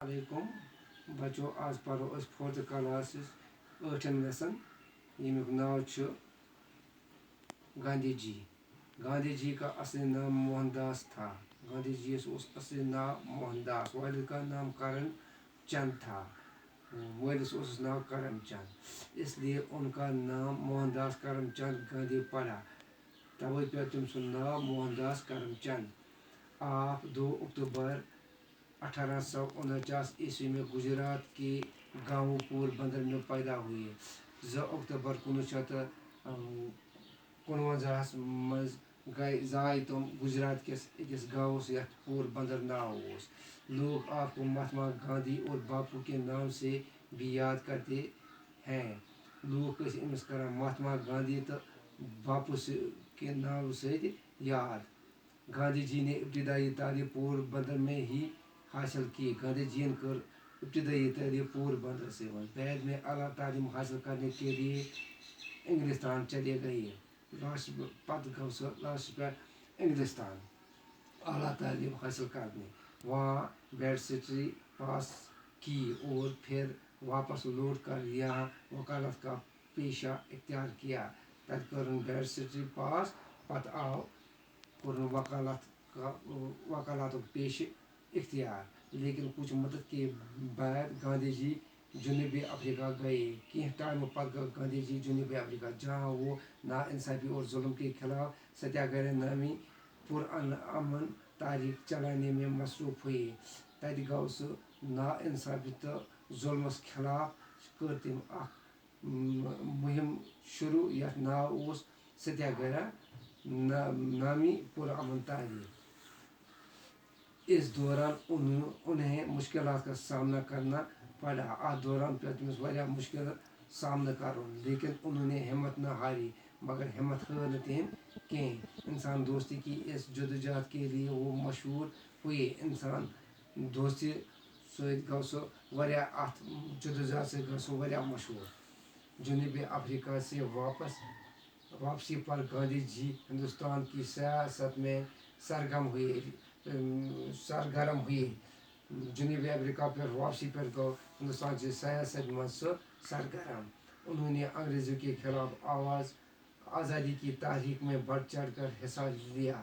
علیکم بچو آج پرو اس فورتھ کلاس 8 لیسن یمیک ناو چھُ گاندھی جی. گاندھی جی کا اصلی نام موہن داس تھا. گاندھی جی اس اصلی نام موہن داس. والد کا نام کرم چند تھا. والدس اس نام کرم چند, اس لیے ان کا نام موہن داس کرم چند گاندھی پڑا. توے پیو تم سند ناو موہن داس کرم چند. آپ 2 اکتوبر 1849 عیسوی میں گجرات کے گاؤں پور بندر میں پیدا ہوئے. 2 اکتوبر 1959 مز زائے تم گجرات کس اکس گاؤں یتھ پور بندر ناو اوس. لوگ آپ کو مہاتما گاندھی اور باپو کے نام سے بھی یاد کرتے ہیں. لوگ امس کران مہاتما گاندھی تو باپو کے نام ست یاد. گاندھی جی نے ابتدائی تعلیم پور بندر میں ہی حاصل کی. گاندھی جی نے کر ابتدائی تعلیم پور بندر سے. بعد میں اعلیٰ تعلیم حاصل کرنے کے لیے انگلستان چلے گئے. پتہ گو سہ لاسٹس پہ انگلستان اعلیٰ تعلیم حاصل کرنے. وہاں بیچلرس پاس کی اور پھر واپس لوٹ کر یہاں وکالت کا پیشہ اختیار کیا. تت کرن بیچلرس پاس, پتہ آو کرن وکالت پیشہ اختیار. لیکن کچھ مدت کے بعد گاندھی جی جنوبی افریقہ گئے. کینہ ٹائم پتہ گئے گاندھی جی جنوبی افریقہ, جہاں وہ ناانصافی اور ظلم کے خلاف ستیہ گرہ نامی پرامن تحریک چلانے میں مصروف ہوئے. تت گو سہ ناانصافی تو ظلمس خلاف کر تم اخ مہم شروع یتھ ناو اوس ستیہ گرہ نامی پرامن تحریک. اس دوران انہیں مشکلات کا سامنا کرنا پڑا. ات دوران پیو تمس واریاہ مشکل سامنا کرن, لیکن انہوں نے ہمت نہ ہاری. مگر ہمت ہار نہ تم کہیں. انسان دوستی کی اس جدوجہد کے لیے وہ مشہور ہوئے. انسان دوستی ست گو سہ واریاہ ات جدوجہد ست گو سہ واریاہ مشہور. جنوبی افریقہ سے واپسی پر گاندھی جی ہندوستان کی سیاست میں سرگرم ہوئے. جنوبی افریقہ پر واپسی پر گو ہندوستان کی سیاست میں سہ سرگرم. انہوں نے انگریزوں کے خلاف آزادی کی تحریک میں بڑھ چڑھ کر حصہ لیا.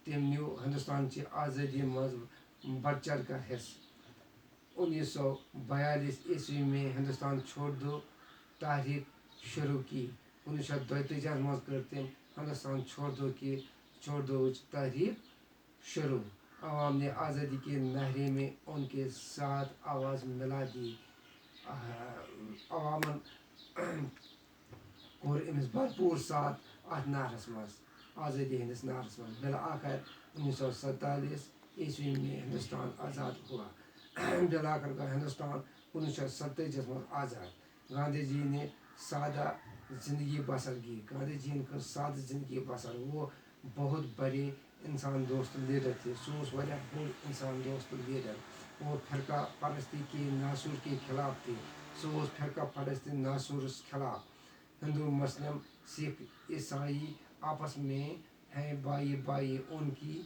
تم نیو ہندوستان کی آزادی مز بڑھ چڑھ کر حصہ. 1942 عیسوی میں ہندوستان چھوڑ دو تحریک شروع کی. 1942 مز کر تم ہندوستان چھوڑ دو تحریک شروع. عوام نے آزادی کے نعرے میں ان کے ساتھ آواز ملا دی. عوامن کور امس بھرپور ساتھ ات نعرس مز, آزادی ہندس نعرس مز. بالآخر 1947 عیسوی میں ہندوستان آزاد ہوا. بالآخر گو ہندوستان 1947 مز آزاد. گاندھی جی نے سادہ زندگی بسر کی. گاندھی جی نے کر سادہ زندگی بسر. وہ بہت بڑے انسان دوست لیڈر تھے. سہ واریاہ بوڑ انسان دوست لیڈر. وہ فرقہ پرستی کے ناصور کے خلاف تھے. سہ فرقہ پرستی ناصورس خلاف. ہندو مسلم سکھ عیسائی آپس میں ہیں بھائی بھائی. ان کی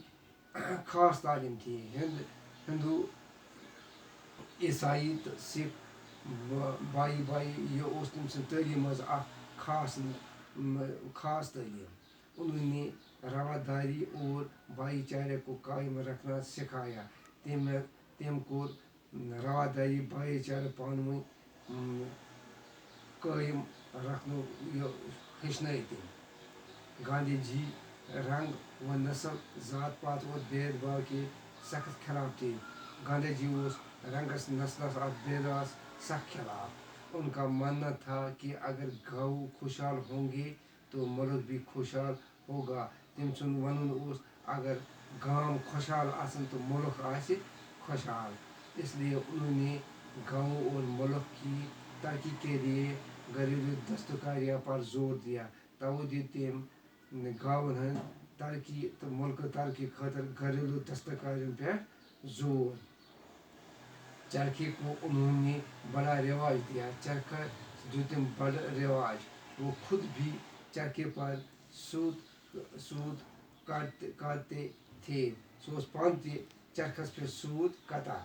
خاص تعلیم تھی. ہندو عیسائی تو سکھ بھائی بھائی. یہ تم سند تعلیم مز اخ خاص تعلیم. انہوں نے رواداری اور بھائی چارے کو قائم رکھنا سکھایا. تم کور رواداری بھائی چارہ پانہٕ ؤنۍ قائم رکھن ہیچھنٲے تم. گاندھی جی رنگ و نسل, ذات پات اور بید بھاو کے سخت خلاف تھے. گاندھی جی اوس رنگس نسلس اور بید بھاوس سخت خلاف. ان کا ماننا تھا کہ اگر گاؤں خوشحال ہوں گے تو ملک بھی خوشحال ہوگا. تم سند ونن اوس اگر گام خوشحال آسن تو ملک آسہ خوشحال. اس لیے انہوں نے گاؤں اور ملک کی ترقی کے لیے گھریلو دستکاریوں پر زور دیا. توے دیت تم گاؤن ہند ترقی تو ملک ترقی خاطر گھریلو دستکاریوں پہ زور. چرخے کو انہوں نے بڑا رواج دیا. چرخہ دیت تم بڑ رواج. وہ خود بھی چرخے پر سوت کاٹتے تھے. سہ پانہ تہ چرخس پہ سوت کاتان.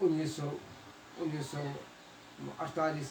1948